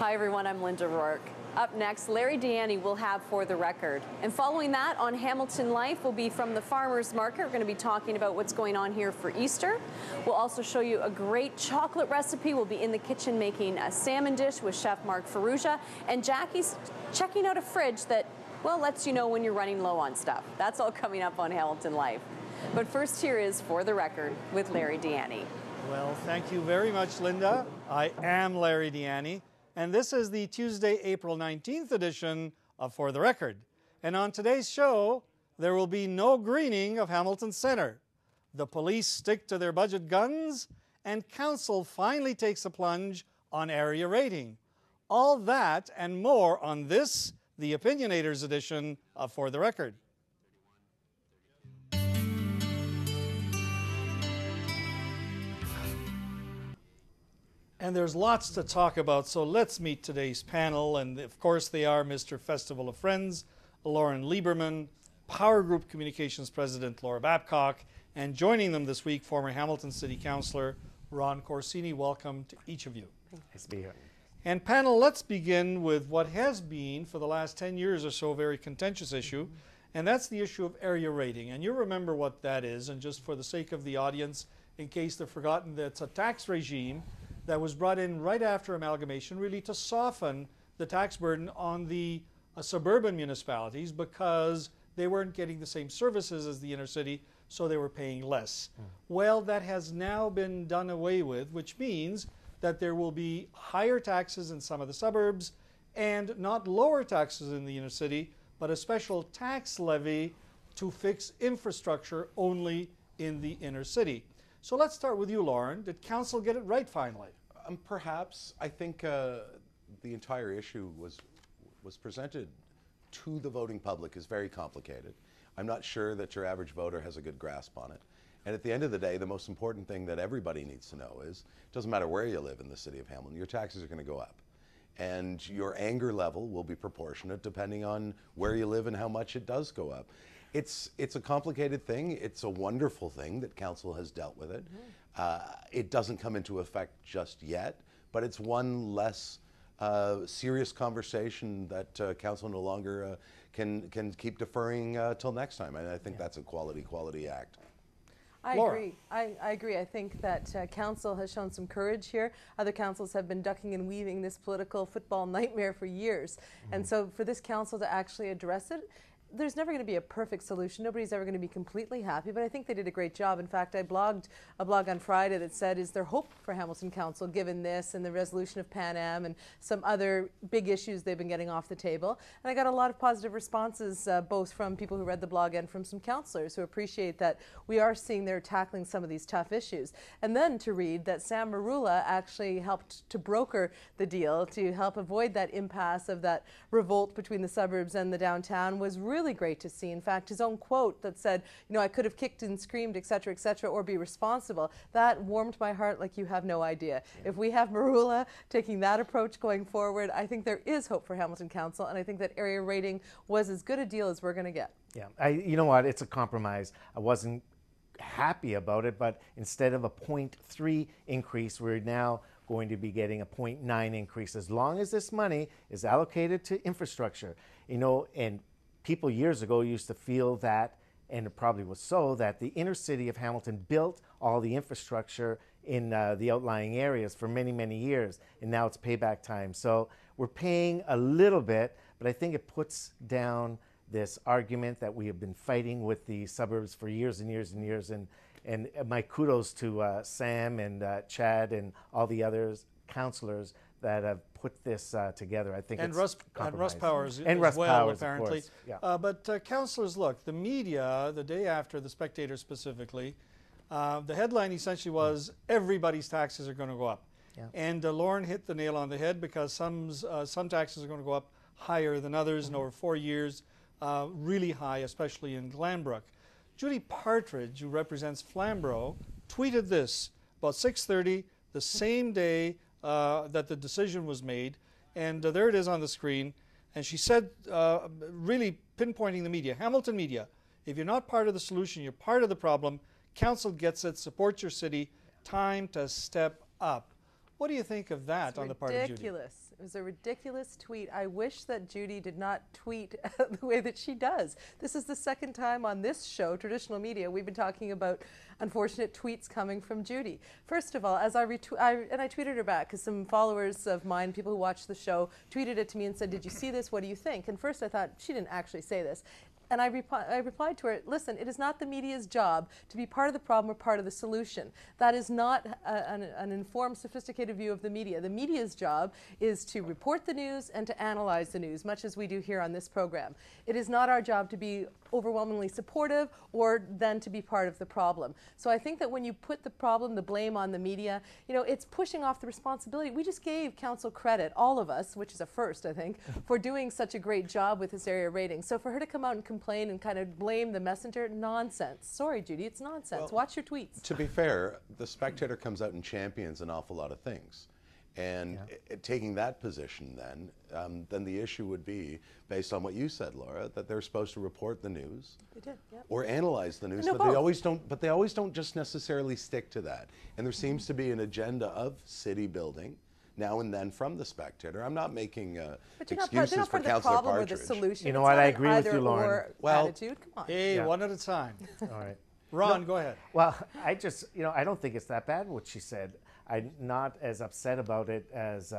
Hi everyone, I'm Linda Rourke. Up next, Larry Deanne will have For the Record. And following that, on Hamilton Life will be from the Farmers Market. We're going to be talking about what's going on here for Easter. We'll also show you a great chocolate recipe. We'll be in the kitchen making a salmon dish with Chef Mark Ferrugia. And Jackie's checking out a fridge that, well, lets you know when you're running low on stuff. That's all coming up on Hamilton Life. But first, here is For the Record with Larry Deanne. Well, thank you very much, Linda. I am Larry Deanne, and this is the Tuesday, April 19th edition of For the Record. And on today's show, there will be no greening of Hamilton Centre. The police stick to their budget guns, and council finally takes a plunge on area rating. All that and more on this, the Opinionators edition of For the Record. And there's lots to talk about, so let's meet today's panel. And of course, they are Mr. Festival of Friends, Lauren Lieberman, Power Group Communications President Laura Babcock, and joining them this week, former Hamilton City Councillor Ron Corsini. Welcome to each of you. Nice to be here. And panel, let's begin with what has been, for the last 10 years or so, a very contentious issue, and that's the issue of area rating. And you remember what that is, and just for the sake of the audience, in case they've forgotten, that's a tax regime that was brought in right after amalgamation, really to soften the tax burden on the suburban municipalities because they weren't getting the same services as the inner city, so they were paying less. Well, that has now been done away with, which means that there will be higher taxes in some of the suburbs and not lower taxes in the inner city, but a special tax levy to fix infrastructure only in the inner city. So let's start with you, Lauren. Did council get it right finally? Perhaps. I think the entire issue was presented to the voting public is very complicated. I'm not sure that your average voter has a good grasp on it. And at the end of the day, the most important thing that everybody needs to know is, it doesn't matter where you live in the city of Hamilton, your taxes are going to go up. And your anger level will be proportionate depending on where you live and how much it does go up. It's a complicated thing. It's a wonderful thing that council has dealt with it. It doesn't come into effect just yet, but it's one less serious conversation that council no longer can keep deferring till next time. And I think that's a quality act. I Laura. agree. I agree. I think that council has shown some courage here. Other councils have been ducking and weaving this political football nightmare for years. And so for this council to actually address it, there's never going to be a perfect solution. Nobody's ever going to be completely happy, but I think they did a great job. In fact, I blogged a blog on Friday that said, is there hope for Hamilton Council given this and the resolution of Pan Am and some other big issues they've been getting off the table? And I got a lot of positive responses, both from people who read the blog and from some councillors who appreciate that we are seeing they're tackling some of these tough issues. And then to read that Sam Marula actually helped to broker the deal to help avoid that impasse of that revolt between the suburbs and the downtown was really great to see. In fact, his own quote that said, you know, I could have kicked and screamed, et cetera, or be responsible, that warmed my heart like you have no idea. Yeah. If we have Marula taking that approach going forward, I think there is hope for Hamilton Council, and I think that area rating was as good a deal as we're going to get. Yeah, you know what, it's a compromise. I wasn't happy about it, but instead of a 0.3 increase, we're now going to be getting a 0.9 increase as long as this money is allocated to infrastructure. You know, and people years ago used to feel that, and it probably was so, that the inner city of Hamilton built all the infrastructure in the outlying areas for many, many years, and now it's payback time. So we're paying a little bit, but I think it puts down this argument that we have been fighting with the suburbs for years and years and years. And my kudos to Sam and Chad and all the others, councillors, that have put this together. I think and it's Russ Powers and as Russ well, Powers, apparently. Of course. Yeah. But councillors, look, the media, the day after, the Spectator specifically, the headline essentially was, everybody's taxes are going to go up. Yeah. And Lauren hit the nail on the head because some taxes are going to go up higher than others, and over 4 years, really high, especially in Glanbrook. Judy Partridge, who represents Flamborough, tweeted this about 6:30, the same day that the decision was made, and there it is on the screen. And she said, really pinpointing the media, Hamilton media, if you're not part of the solution, you're part of the problem. Council gets it, support your city, time to step up. What do you think of that on the part of Judy? Ridiculous. It was a ridiculous tweet. I wish that Judy did not tweet the way that she does. This is the second time on this show, Traditional Media, we've been talking about unfortunate tweets coming from Judy. First of all, as I tweeted her back because some followers of mine, people who watch the show, tweeted it to me and said, "Did you see this? What do you think?" And first I thought she didn't actually say this. And I replied to her, listen, it is not the media's job to be part of the problem or part of the solution. That is not an informed, sophisticated view of the media. The media's job is to report the news and to analyze the news, much as we do here on this program. It is not our job to be overwhelmingly supportive or then to be part of the problem. So I think that when you put the problem, the blame on the media, you know, it's pushing off the responsibility. We just gave council credit, all of us, which is a first, I think, for doing such a great job with this area rating. So for her to come out and complain and kind of blame the messenger, nonsense. Sorry, Judy, it's nonsense. Well, watch your tweets. To be fair, the Spectator comes out and champions an awful lot of things. And taking that position then the issue would be, based on what you said, Laura, that they're supposed to report the news They did, yep. or analyze the news, No, but they both. always don't. But they always don't just necessarily stick to that. And there seems to be an agenda of city building now and then from the Spectator. I'm not making But you're excuses not for part of the Councillor problem or Partridge. the solution. You know It's what, not I an agree with you, either Lauren. or Well, attitude. Come on. Hey, Yeah. one at a time. All right. Ron, go ahead. Well, I just, I don't think it's that bad what she said. I'm not as upset about it as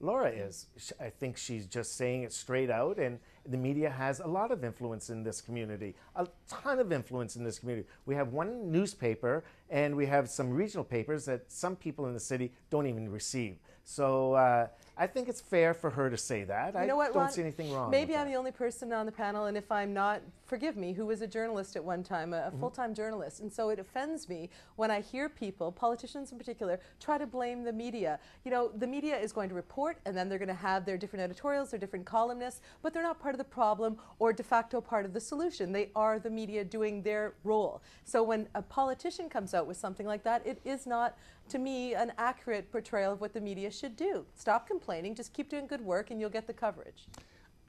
Laura is. I think she's just saying it straight out, and the media has a lot of influence in this community, a ton of influence in this community. We have one newspaper, and we have some regional papers that some people in the city don't even receive. So I think it's fair for her to say that. You know what, don't Ron? see anything wrong Maybe with I'm that. the only person on the panel, and if I'm not, forgive me, who was a journalist at one time, a full-time journalist. And so it offends me when I hear people, politicians in particular, try to blame the media. You know, the media is going to report, and then they're going to have their different editorials, their different columnists, but they're not part of the problem or de facto part of the solution. They are the media doing their role. So when a politician comes out with something like that, it is not, to me, an accurate portrayal of what the media should do. Stop complaining, just keep doing good work, and you'll get the coverage.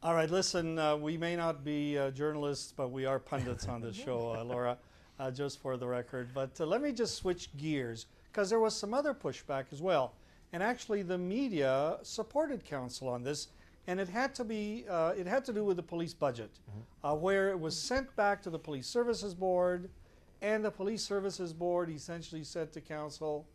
All right, listen, we may not be journalists, but we are pundits on this show, Laura, just for the record. But let me just switch gears, because there was some other pushback as well. And actually, the media supported council on this, and it had to do with the police budget, where it was sent back to the Police Services Board, and the Police Services Board essentially said to council,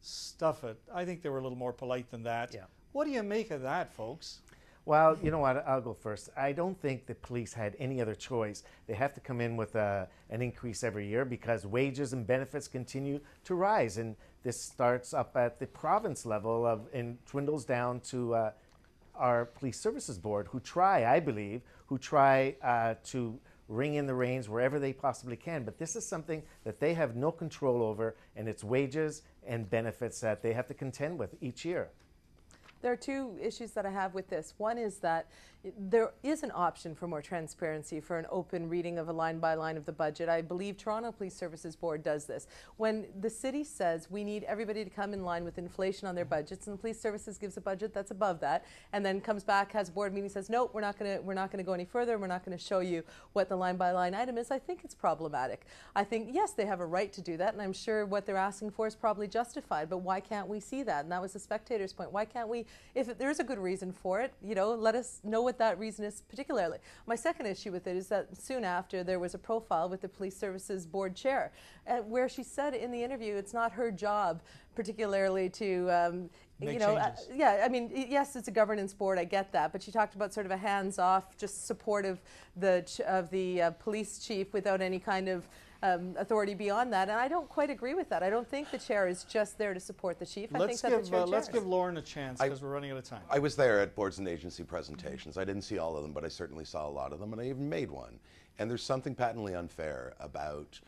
stuff it. I think they were a little more polite than that. Yeah. What do you make of that, folks? Well, you know what? I'll go first. I don't think the police had any other choice. They have to come in with an increase every year because wages and benefits continue to rise. And this starts up at the province level and dwindles down to our Police Services Board, who try, I believe, to ring in the reins wherever they possibly can. But this is something that they have no control over, and it's wages and benefits that they have to contend with each year. There are two issues that I have with this. One is that there is an option for more transparency, for an open reading of a line by line of the budget. I believe Toronto Police Services Board does this. When the city says we need everybody to come in line with inflation on their budgets, and the police services gives a budget that's above that, and then comes back, has a board meeting, says no, we're not going to go any further. We're not going to show you what the line by line item is. I think it's problematic. I think yes, they have a right to do that, and I'm sure what they're asking for is probably justified. But why can't we see that? And that was the Spectator's point. Why can't we? If there's a good reason for it, let us know what that reason is particularly. My second issue with it is that soon after there was a profile with the Police Services Board chair where she said in the interview it's not her job particularly to Make changes. yeah, I mean, yes, it's a governance board, I get that, but she talked about sort of a hands-off, just support of the police chief without any kind of authority beyond that, and I don't quite agree with that. I don't think the chair is just there to support the chief. I think that the chair Let's chairs. give Lauren a chance because we're running out of time. I was there at boards and agency presentations. I didn't see all of them, but I certainly saw a lot of them, and I even made one. And there's something patently unfair about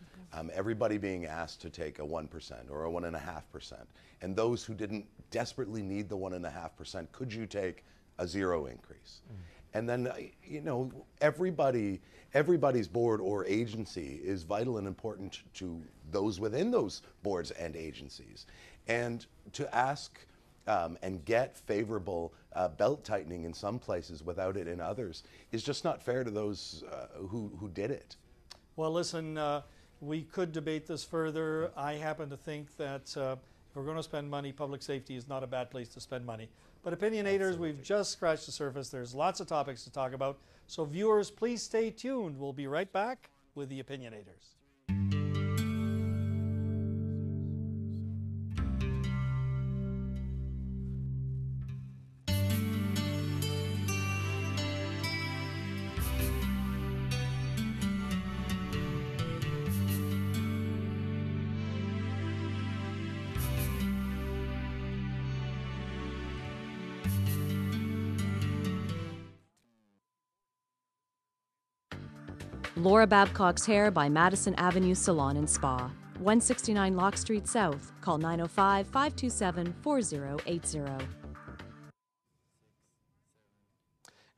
everybody being asked to take a 1% or a 1.5%. And those who didn't desperately need the 1.5%, could you take a 0 increase? And then, everybody's board or agency is vital and important to those within those boards and agencies. And to ask and get favorable belt tightening in some places without it in others is just not fair to those who did it. Well, listen, we could debate this further. I happen to think that if we're going to spend money, public safety is not a bad place to spend money. But opinionators, we've just scratched the surface. There's lots of topics to talk about. So viewers, please stay tuned. We'll be right back with the opinionators. Laura Babcock's Hair by Madison Avenue Salon and Spa, 169 Locke Street South. Call 905-527-4080.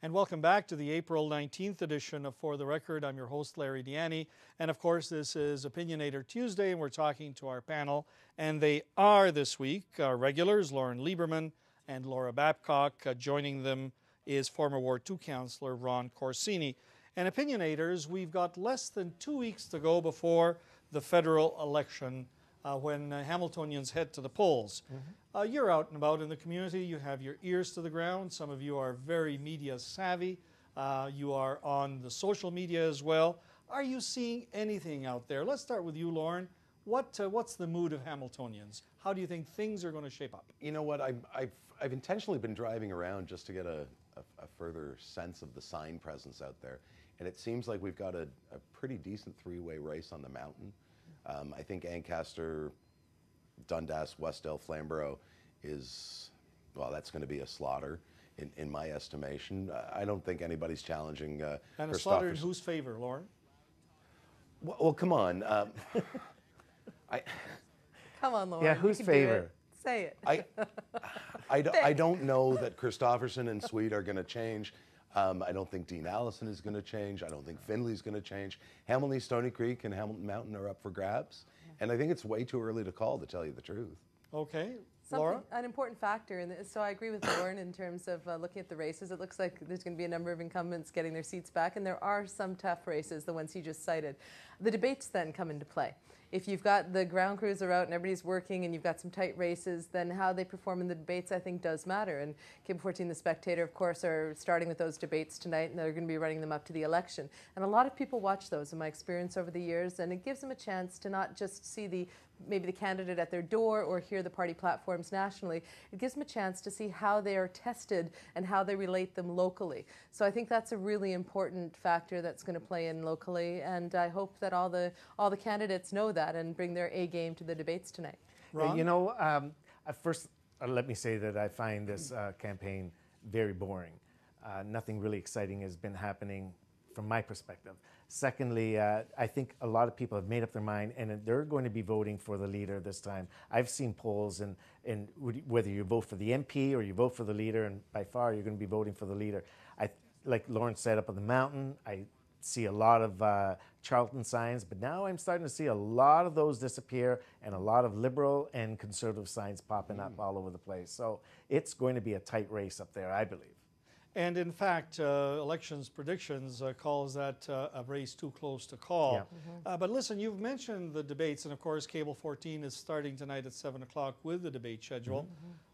And welcome back to the April 19th edition of For the Record. I'm your host, Larry Deanny. And of course, this is Opinionator Tuesday, and we're talking to our panel. And they are this week our regulars, Lauren Lieberman and Laura Babcock. Joining them is former Ward 2 Councillor Ron Corsini. And opinionators, we've got less than 2 weeks to go before the federal election when Hamiltonians head to the polls. You're out and about in the community. You have your ears to the ground. Some of you are very media savvy. You are on the social media as well. Are you seeing anything out there? Let's start with you, Lauren. What's the mood of Hamiltonians? How do you think things are going to shape up? You know what? I've intentionally been driving around just to get a further sense of the sign presence out there. And it seems like we've got a pretty decent three-way race on the mountain. I think Ancaster, Dundas, Westdale, Flamborough is, well, that's going to be a slaughter in my estimation. I don't think anybody's challenging And a slaughter in whose favor, Lauren? Well, come on. Come on, Lauren. Yeah, you whose can do favor? it. Say it. I don't know that Christofferson and Sweet are going to change. I don't think Dean Allison is going to change. I don't think Finley's going to change. Hamilton, Stony Creek, and Hamilton Mountain are up for grabs. And I think it's way too early to call, to tell you the truth. Okay. Laura? An important factor, and so I agree with Lauren in terms of looking at the races. It looks like there's going to be a number of incumbents getting their seats back, and there are some tough races, the ones you just cited. The debates then come into play. If you've got the ground crews are out and everybody's working and you've got some tight races, then how they perform in the debates, I think, does matter. And Kim 14, The Spectator, of course, are starting with those debates tonight, and they're going to be running them up to the election. And a lot of people watch those, in my experience over the years, and it gives them a chance to not just see maybe the candidate at their door or hear the party platforms nationally. It gives them a chance to see how they are tested and how they relate them locally. So I think that's a really important factor that's going to play in locally, and I hope that all the candidates know that and bring their A game to the debates tonight. Ron? You know, first, let me say that I find this campaign very boring. Nothing really exciting has been happening from my perspective. Secondly, I think a lot of people have made up their mind and they're going to be voting for the leader this time. I've seen polls, and whether you vote for the MP or you vote for the leader, and by far you're going to be voting for the leader. Like Lauren said, up on the mountain, I see a lot of Charlton signs, but now I'm starting to see a lot of those disappear and a lot of liberal and conservative signs popping up all over the place. So it's going to be a tight race up there, I believe. And in fact, elections predictions calls that a race too close to call. Yeah. But listen, you've mentioned the debates, and of course, Cable 14 is starting tonight at 7 o'clock with the debate schedule.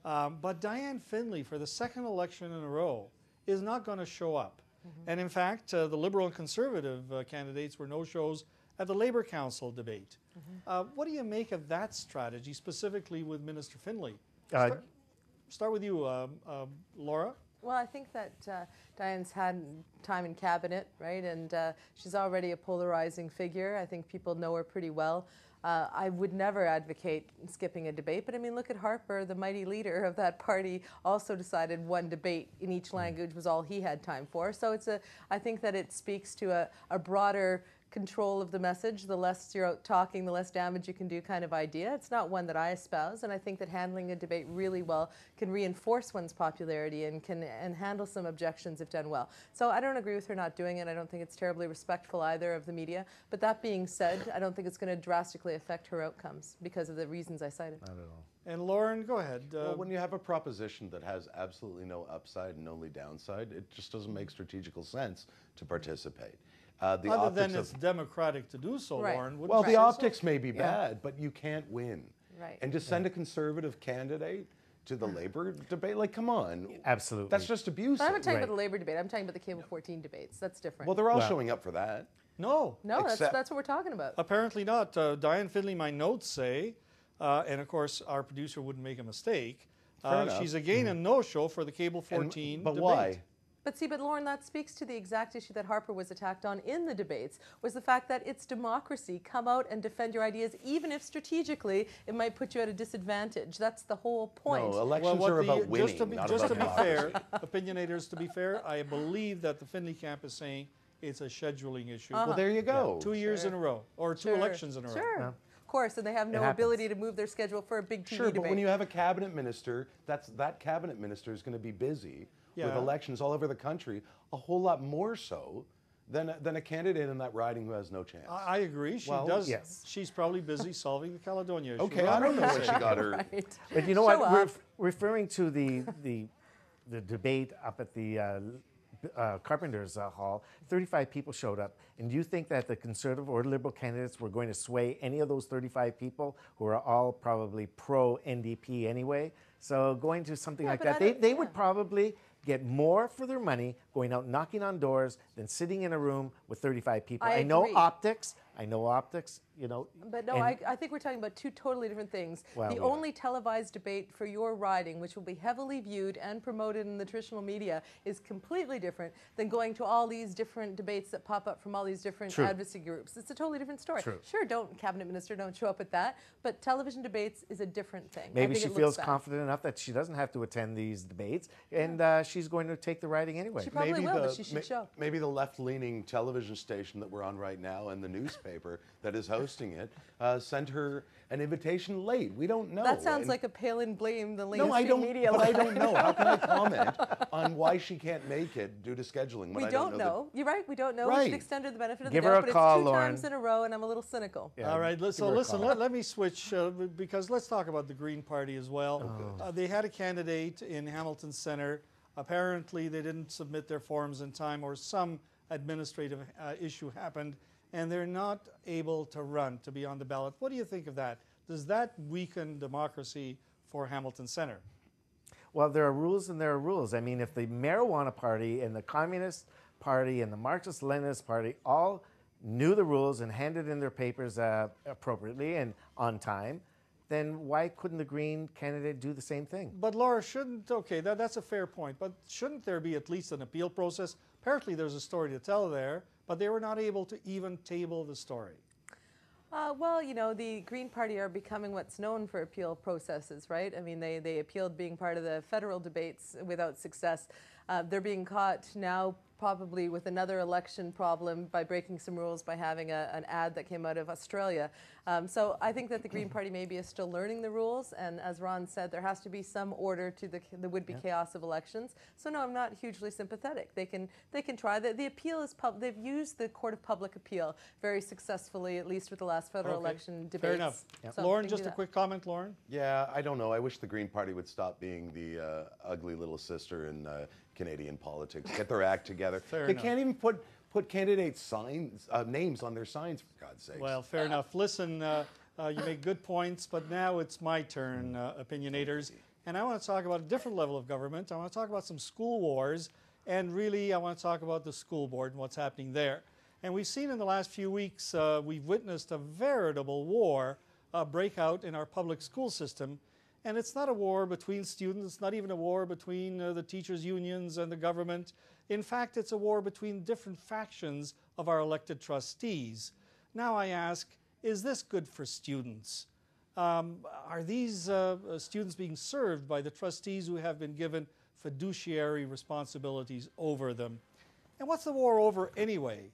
But Diane Finley, for the second election in a row, is not going to show up. And in fact, the Liberal and Conservative candidates were no-shows at the Labour Council debate. What do you make of that strategy, specifically with Minister Finley? Start with you, Laura. Well, I think that Diane's had time in cabinet, right? And she's already a polarizing figure. I think people know her pretty well. I would never advocate skipping a debate, but I mean, look at Harper, the mighty leader of that party, also decided one debate in each language was all he had time for. So I think that it speaks to a broader control of the message. The less you're out talking, the less damage you can do kind of idea. It's not one that I espouse, and I think that handling a debate really well can reinforce one's popularity and can handle some objections if done well. So I don't agree with her not doing it. I don't think it's terribly respectful either of the media. But that being said, I don't think it's going to drastically affect her outcomes because of the reasons I cited. Not at all. And Lauren, go ahead. Well, when you have a proposition that has absolutely no upside and only downside, it just doesn't make strategical sense to participate. Other than it's democratic to do so, Right. Lauren. Well, the you say optics may be bad, but you can't win. Right. And to send a conservative candidate to the labor debate, like, come on. Absolutely. That's just abusive. But I'm not talking Right. about the labor debate. I'm talking about the Cable 14 debates. That's different. Well, they're all Well- showing up for that. No. no, except- that's what we're talking about. Apparently not. Diane Finley, my notes say, and of course our producer wouldn't make a mistake, Fair enough. she's again a no-show for the Cable 14 But debate. why? But see, Lauren, that speaks to the exact issue that Harper was attacked on in the debates, was the fact that it's democracy. Come out and defend your ideas, even if strategically it might put you at a disadvantage. That's the whole point. No, elections are about winning, just to be, not just about to be fair, democracy. opinionators, to be fair, I believe that the Finley camp is saying it's a scheduling issue. Well, there you go. 2 years in a row, or two Sure. elections in a row. Sure. Of course, and they have no happens. ability to move their schedule for a big TV Sure, debate. but when you have a cabinet minister, that cabinet minister is going to be busy with Yeah. elections all over the country, a whole lot more so than a candidate in that riding who has no chance. I agree. She Well, does. yes. She's probably busy solving the Caledonia issue. Okay, I don't know where she got her. Right. But you know Show what? off. Referring to the debate up at the Carpenters Hall, 35 people showed up. And do you think that the Conservative or Liberal candidates were going to sway any of those 35 people who are all probably pro-NDP anyway? So going to something like but that, I don't- they would probably get more for their money going out knocking on doors than sitting in a room with 35 people. I know agree. optics, you know. But no, and- I think we're talking about two totally different things. Well, the we only televised debate for your riding, which will be heavily viewed and promoted in the traditional media, is completely different than going to all these different debates that pop up from all these different True. advocacy groups. It's a totally different story. True. Sure, cabinet minister don't show up at that, but television debates is a different thing. I Maybe think she it looks feels bad. confident enough that she doesn't have to attend these debates, and she's going to take the riding anyway. She probably will, but she should show. Maybe the left-leaning television station that we're on right now and the newspaper that is hosting it sent her an invitation late. We don't know. That sounds And- like a Palin blame the No, mainstream I don't. media. But I line. don't know. How can I comment on why she can't make it due to scheduling? when We I don't know. know. You're right. We don't know. We Right. should extend her the benefit of Give the her doubt. a But call, it's two Lauren. times in a row, and I'm a little cynical. Yeah, All right, give so her a listen, call. let me switch, because let's talk about the Green Party as well. They had a candidate in Hamilton Centre. Apparently, they didn't submit their forms in time, or some administrative issue happened, and they're not able to run, to be on the ballot. What do you think of that? Does that weaken democracy for Hamilton Centre? Well, there are rules and there are rules. I mean, if the Marijuana Party and the Communist Party and the Marxist-Leninist Party all knew the rules and handed in their papers appropriately and on time, then why couldn't the Green candidate do the same thing? But Laura, that's a fair point, but shouldn't there be at least an appeal process? Apparently there's a story to tell there, but they were not able to even table the story. Well, you know, the Green Party are becoming what's known for appeal processes, right? I mean, they appealed being part of the federal debates without success. They're being caught now probably with another election problem by breaking some rules by having an ad that came out of Australia. So I think that the Green Party maybe is still learning the rules, and as Ron said, there has to be some order to the would-be chaos of elections. So no, I'm not hugely sympathetic. They can try. The appeal is they've used the Court of Public Appeal very successfully, at least with the last federal Okay. election debates. Fair enough. So Lauren, they can just do a that. quick comment, Lauren. Yeah, I don't know. I wish the Green Party would stop being the ugly little sister in Canadian politics. Get their act together. Fair they enough. can't even put candidates' signs, names on their signs, for God's sakes. Well, fair enough. Listen, you make good points, but now it's my turn, opinionators. And I want to talk about a different level of government. I want to talk about some school wars, and really I want to talk about the school board and what's happening there. And we've seen in the last few weeks, we've witnessed a veritable war break out in our public school system. And it's not a war between students, it's not even a war between the teachers' unions and the government. In fact, it's a war between different factions of our elected trustees. Now I ask, is this good for students? Are these students being served by the trustees who have been given fiduciary responsibilities over them? And what's the war over anyway?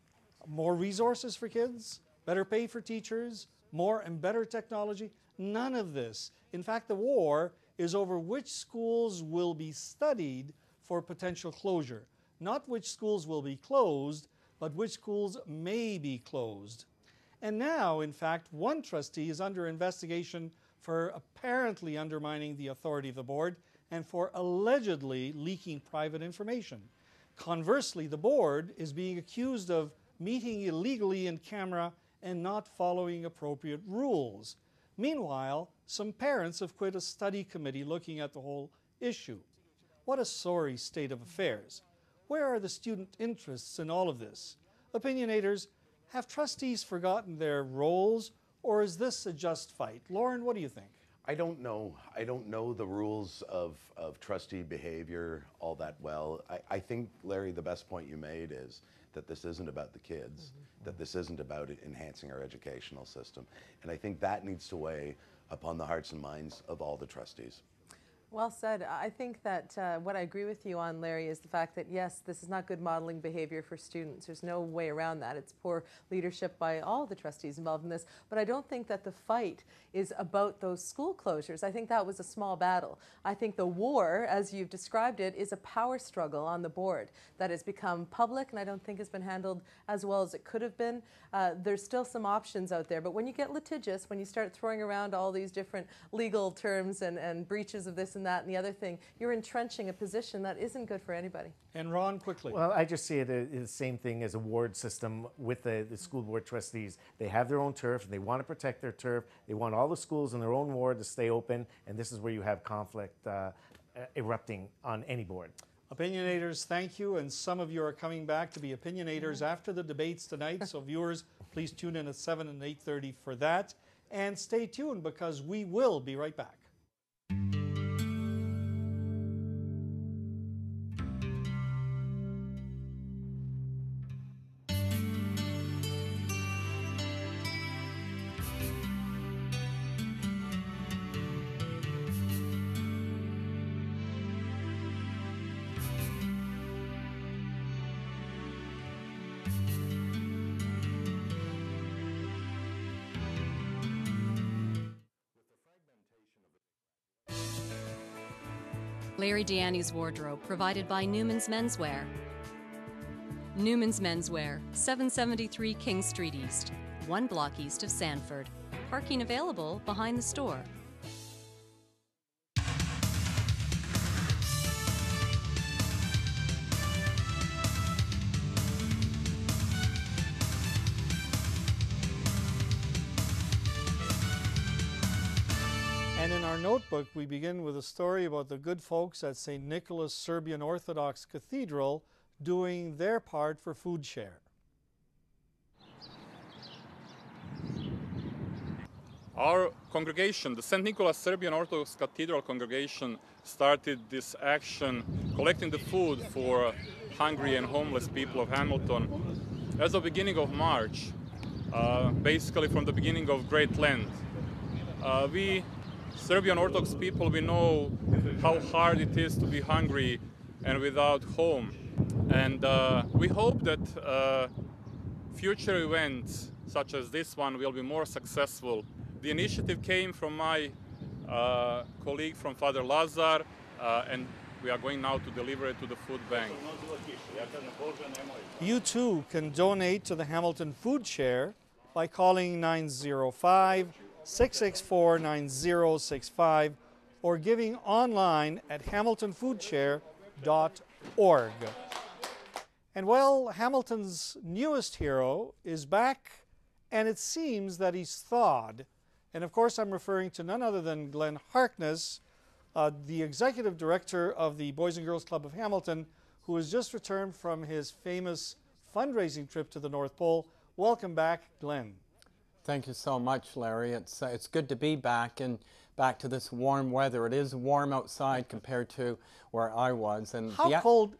More resources for kids? Better pay for teachers? More and better technology? None of this. In fact, the war is over which schools will be studied for potential closure. Not which schools will be closed, but which schools may be closed. And now, in fact, one trustee is under investigation for apparently undermining the authority of the board and for allegedly leaking private information. Conversely, the board is being accused of meeting illegally in camera and not following appropriate rules. Meanwhile, some parents have quit a study committee looking at the whole issue. What a sorry state of affairs. Where are the student interests in all of this? Opinionators, have trustees forgotten their roles, or is this a just fight? Lauren, what do you think? I don't know. I don't know the rules of trustee behavior all that well. I think, Larry, the best point you made is that this isn't about the kids, that this isn't about enhancing our educational system. And I think that needs to weigh upon the hearts and minds of all the trustees. Well said. I think that what I agree with you on, Larry, is the fact that, yes, this is not good modeling behavior for students. There's no way around that. It's poor leadership by all the trustees involved in this. But I don't think that the fight is about those school closures. I think that was a small battle. I think the war, as you've described it, is a power struggle on the board that has become public and I don't think has been handled as well as it could have been. There's still some options out there. But when you get litigious, when you start throwing around all these different legal terms and breaches of this and that and the other thing, you're entrenching a position that isn't good for anybody. And Ron, quickly. Well, I just see it as the same thing as a ward system with the school board trustees. They have their own turf, and they want to protect their turf. They want all the schools in their own ward to stay open, and this is where you have conflict erupting on any board. Opinionators, thank you, and some of you are coming back to be opinionators after the debates tonight, so viewers, please tune in at 7 and 8:30 for that, and stay tuned because we will be right back. Larry Deanne's wardrobe provided by Newman's Menswear. Newman's Menswear, 773 King Street East, 1 block east of Sanford. Parking available behind the store. And in our notebook, we begin with a story about the good folks at St. Nicholas Serbian Orthodox Cathedral doing their part for Food Share. Our congregation, the St. Nicholas Serbian Orthodox Cathedral congregation, started this action collecting the food for hungry and homeless people of Hamilton as of beginning of March, basically from the beginning of Great Lent. We Serbian Orthodox people, we know how hard it is to be hungry and without home. And we hope that future events such as this one will be more successful. The initiative came from my colleague from Father Lazar, and we are going now to deliver it to the food bank. You too can donate to the Hamilton Food Share by calling 905-664-9065 or giving online at hamiltonfoodshare.org. And well, Hamilton's newest hero is back, and it seems that he's thawed. And of course, I'm referring to none other than Glenn Harkness, the executive director of the Boys and Girls Club of Hamilton, who has just returned from his famous fundraising trip to the North Pole. Welcome back, Glenn. Thank you so much, Larry. It's good to be back and back to this warm weather. It is warm outside compared to where I was. And how cold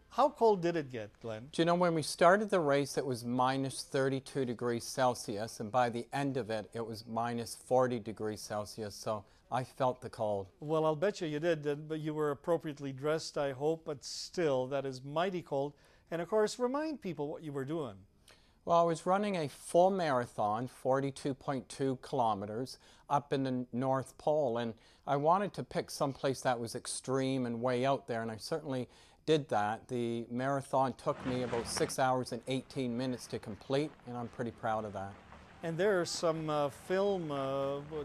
did it get, Glenn? Do you know, when we started the race, it was minus 32 degrees Celsius, and by the end of it, it was minus 40 degrees Celsius. So I felt the cold. Well, I'll bet you did, but you were appropriately dressed, I hope, but still, that is mighty cold. And of course, remind people what you were doing. Well, I was running a full marathon, 42.2 kilometers, up in the North Pole, and I wanted to pick some place that was extreme and way out there, and I certainly did that. The marathon took me about 6 hours and 18 minutes to complete, and I'm pretty proud of that. And there's some film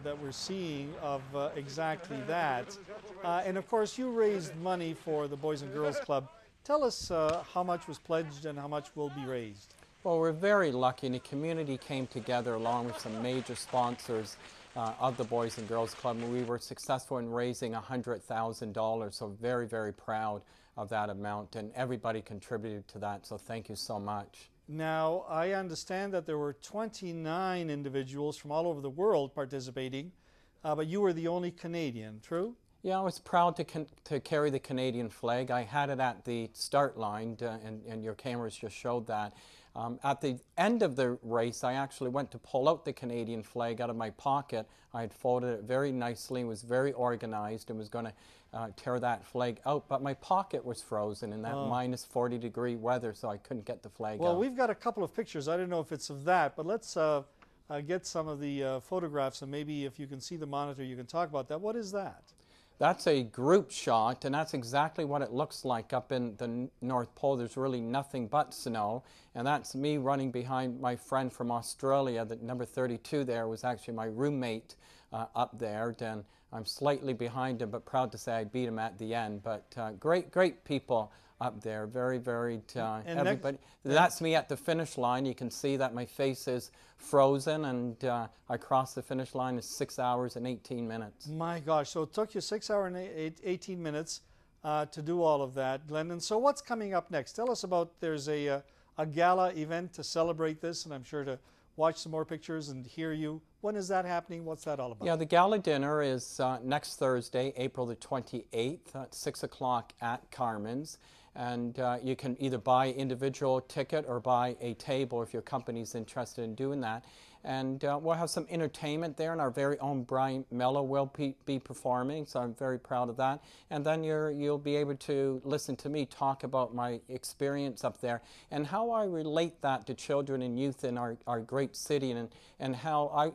that we're seeing of exactly that. And of course, you raised money for the Boys and Girls Club. Tell us how much was pledged and how much will be raised. Well, we're very lucky, and the community came together along with some major sponsors, of the Boys and Girls Club, and we were successful in raising $100,000, so very, very proud of that amount, and everybody contributed to that, so thank you so much. Now, I understand that there were 29 individuals from all over the world participating, but you were the only Canadian, true? Yeah, I was proud to carry the Canadian flag. I had it at the start line, and your cameras just showed that. At the end of the race, I actually went to pull out the Canadian flag out of my pocket. I had folded it very nicely, was very organized, and was going to tear that flag out, but my pocket was frozen in that minus 40-degree weather, so I couldn't get the flag out. Well, we've got a couple of pictures. I don't know if it's of that, but let's get some of the photographs, and maybe if you can see the monitor, you can talk about that. What is that? That's a group shot, and that's exactly what it looks like up in the North Pole. There's really nothing but snow, and that's me running behind my friend from Australia. The number 32 there was actually my roommate up there, and I'm slightly behind him, but proud to say I beat him at the end. But great people up there, very everybody. That's me at the finish line. You can see that my face is frozen, and I crossed the finish line in 6 hours and 18 minutes. My gosh, so it took you 6 hours and 18 minutes to do all of that, Glenn. And so what's coming up next? Tell us about, there's a gala event to celebrate this, and I'm sure to watch some more pictures and hear you. When is that happening? What's that all about? Yeah, the gala dinner is next Thursday, April the 28th at 6 o'clock at Carmen's. And you can either buy individual ticket or buy a table if your company's interested in doing that. And we'll have some entertainment there, and our very own Brian Mello will be performing, so I'm very proud of that. And then you'll be able to listen to me talk about my experience up there and how I relate that to children and youth in our great city, and how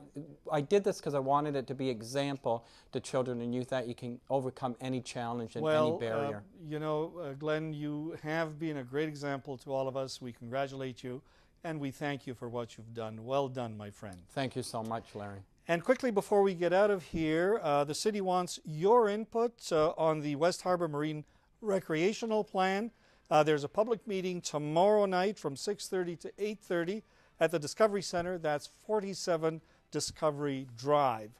I did this because I wanted it to be example to children and youth that you can overcome any challenge and any barrier. You know, Glenn, you have been a great example to all of us. We congratulate you. And we thank you for what you've done. Well done, my friend. Thank you so much, Larry. And quickly before we get out of here, the city wants your input on the West Harbour Marine Recreational Plan. There's a public meeting tomorrow night from 6:30 to 8:30 at the Discovery Center. That's 47 Discovery Drive.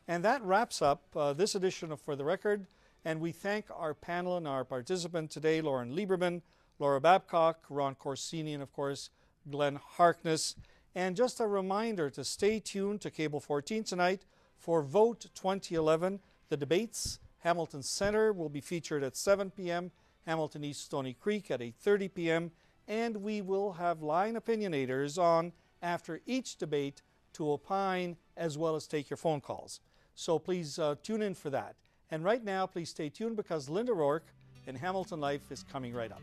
And that wraps up this edition of For the Record. And we thank our panel and our participant today, Lauren Lieberman, Laura Babcock, Ron Corsini, and of course, Glenn Harkness. And just a reminder to stay tuned to Cable 14 tonight for Vote 2011. The debates, Hamilton Center will be featured at 7 p.m., Hamilton East Stony Creek at 8:30 p.m., and we will have line opinionators on after each debate to opine as well as take your phone calls. So please tune in for that. And right now, please stay tuned because Linda Rourke in Hamilton Life is coming right up.